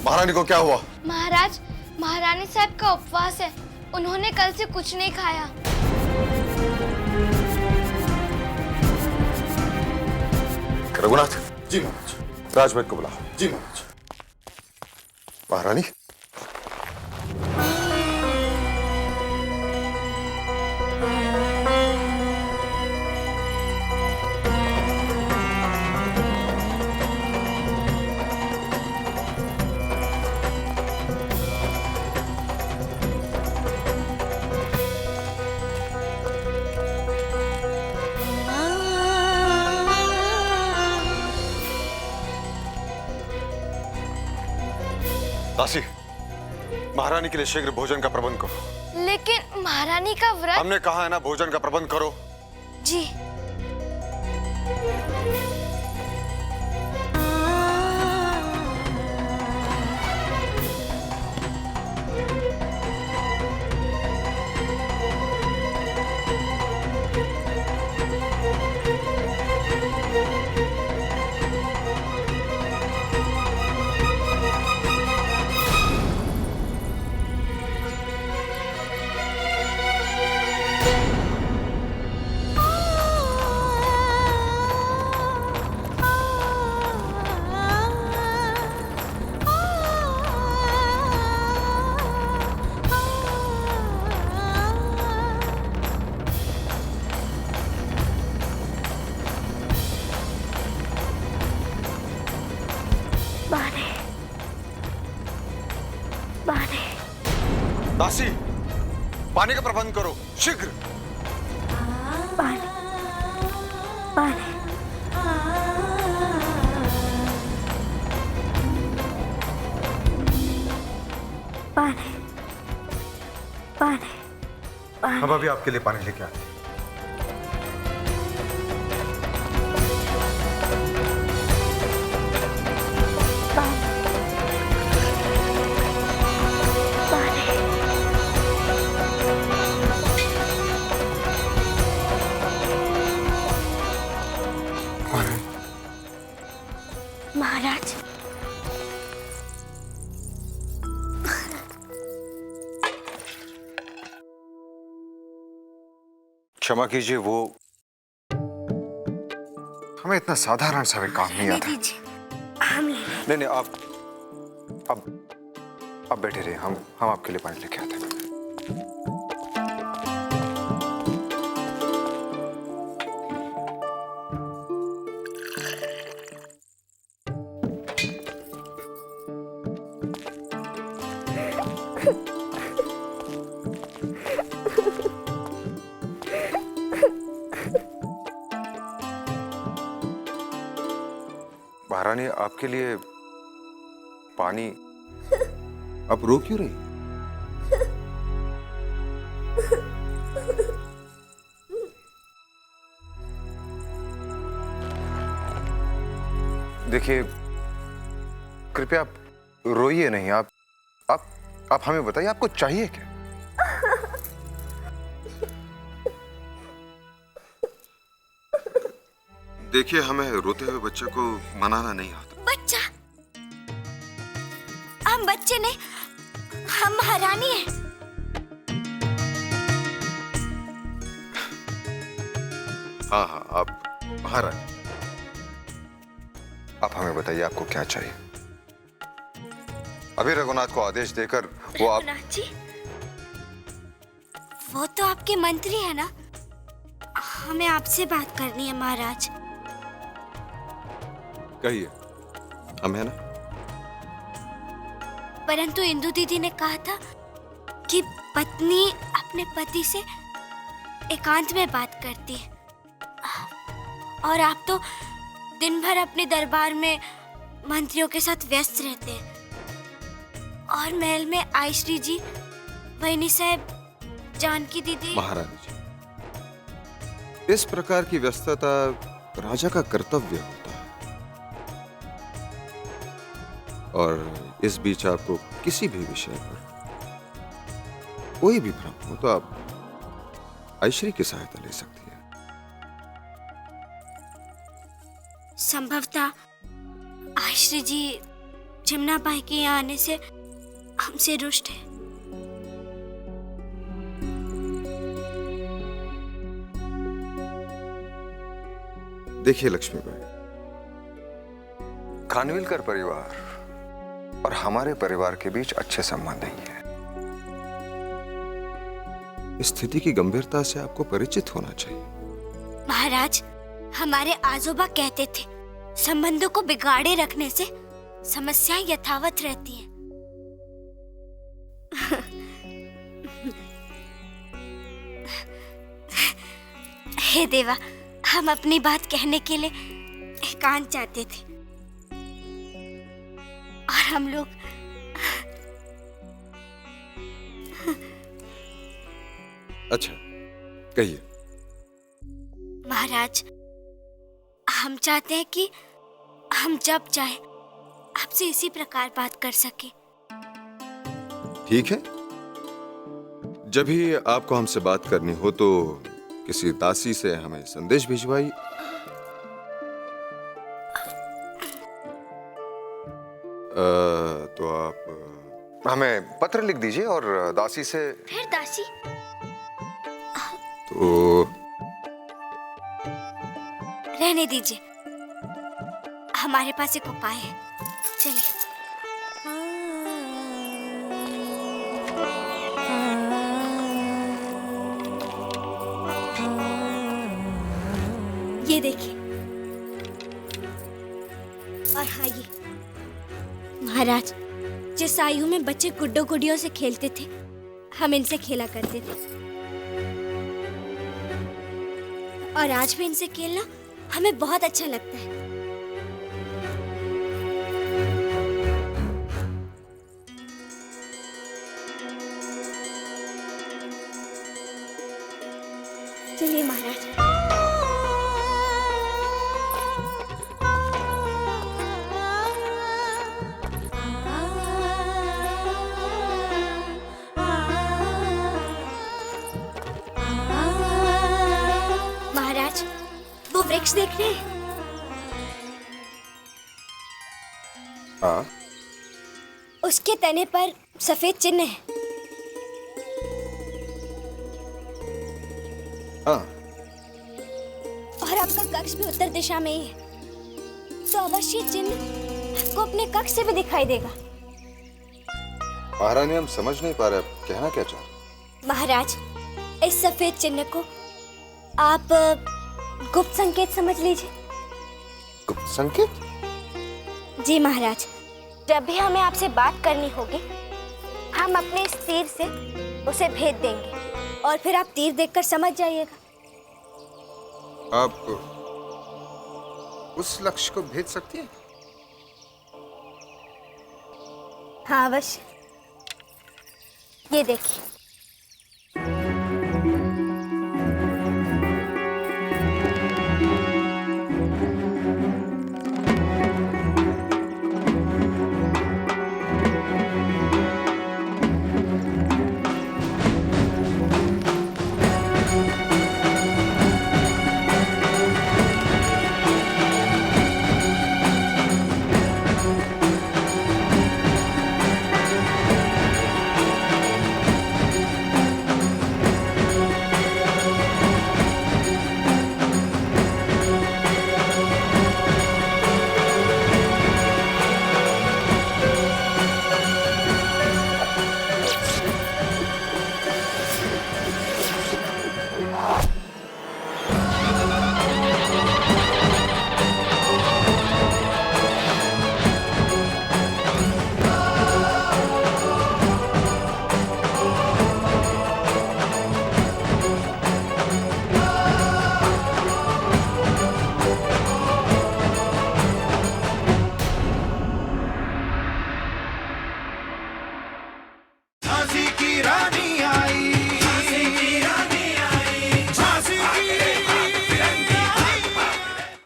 महारानी को क्या हुआ? महाराज, महारानी साहब का उपवास है, उन्होंने कल से कुछ नहीं खाया। रघुनाथ। जी महाराज। राजमहल को बुलाओ। जी महाराज। महारानी, दासी, महारानी के लिए शीघ्र भोजन का प्रबंध करो। लेकिन महारानी का व्रत। हमने कहा है ना, भोजन का प्रबंध करो। जी। दासी, पानी का प्रबंध करो शीघ्र। पानी, पानी। पानी, पानी, पानी। हम अभी आपके लिए पानी लेके आते हैं। महाराज, क्षमा कीजिए, वो हमें इतना साधारण सा भी काम नहीं आता। हम नहीं नहीं, आप बैठे रहिए, हम आपके लिए पानी लेके आते हैं। महारानी, आपके लिए पानी। आप रो क्यों रही? देखिए, कृपया आप रोइए नहीं। आप हमें बताइए, आपको चाहिए क्या? देखिए, हमें रोते हुए बच्चे को मनाना नहीं आता। बच्चा? हम बच्चे नहीं, हम महारानी हैं। हाँ हाँ, आप महारानी। आप हमें बताइए, आपको क्या चाहिए? अभी रघुनाथ को आदेश देकर वो आप। रघुनाथ जी, वो तो आपके मंत्री है ना, हमें आपसे बात करनी है महाराज। कहिए, हम है ना। परंतु इंदु दीदी ने कहा था कि पत्नी अपने पति से एकांत में बात करती है, और आप तो दिन भर अपने दरबार में मंत्रियों के साथ व्यस्त रहते हैं, और महल में आयश्री जी, वैनी साहब, जानकी दीदी। महारानी जी, इस प्रकार की व्यस्तता राजा का कर्तव्य होता है, और इस बीच आपको किसी भी विषय पर कोई भी भ्रम हो तो आप आयश्री की सहायता ले सकती है। संभवतः आयश्री जी जमुना बाई के यहाँ आने से हमसे रुष्ट है। देखिए लक्ष्मीबाई, खानविलकर परिवार और हमारे परिवार के बीच अच्छे संबंध नहीं है। स्थिति की गंभीरता से आपको परिचित होना चाहिए। महाराज, हमारे आजोबा कहते थे संबंधों को बिगाड़े रखने से समस्याएं यथावत रहती हैं। हे देवा, हम अपनी बात कहने के लिए एकांत चाहते थे और हम लोग अच्छा, कहिए। महाराज, हम चाहते हैं कि हम जब चाहे आपसे इसी प्रकार बात कर सके। ठीक है, जब भी आपको हमसे बात करनी हो तो किसी दासी से हमें संदेश भिजवाइए। तो आप हमें पत्र लिख दीजिए और दासी से। फिर दासी? तो रहने दीजिए, हमारे पास एक उपाय है। चलिए। ये देखिए, और हाँ ये। महाराज, जिस आयु में बच्चे गुड्डो गुड़ियों से खेलते थे, हम इनसे खेला करते थे और आज भी इनसे खेलना हमें बहुत अच्छा लगता है। चलिए महाराज। महाराज, वो वृक्ष देख रहे हैं? हाँ। उसके तने पर सफेद चिन्ह है। हाँ। और आपका कक्ष भी उत्तर दिशा में ही है, तो अवश्य चिन्ह आपको अपने कक्ष से भी दिखाई देगा। महारानी, हम समझ नहीं पा रहे, आप कहना क्या चाह रहे? महाराज, इस सफेद चिन्ह को आप गुप्त संकेत समझ लीजिए। गुप्त संकेत? जी महाराज, जब भी हमें आपसे बात करनी होगी, हम अपने इस तीर से उसे भेद देंगे और फिर आप तीर देखकर समझ जाइएगा। आप उस लक्ष्य को भेज सकती हैं? हाँ अवश्य। ये देखिए।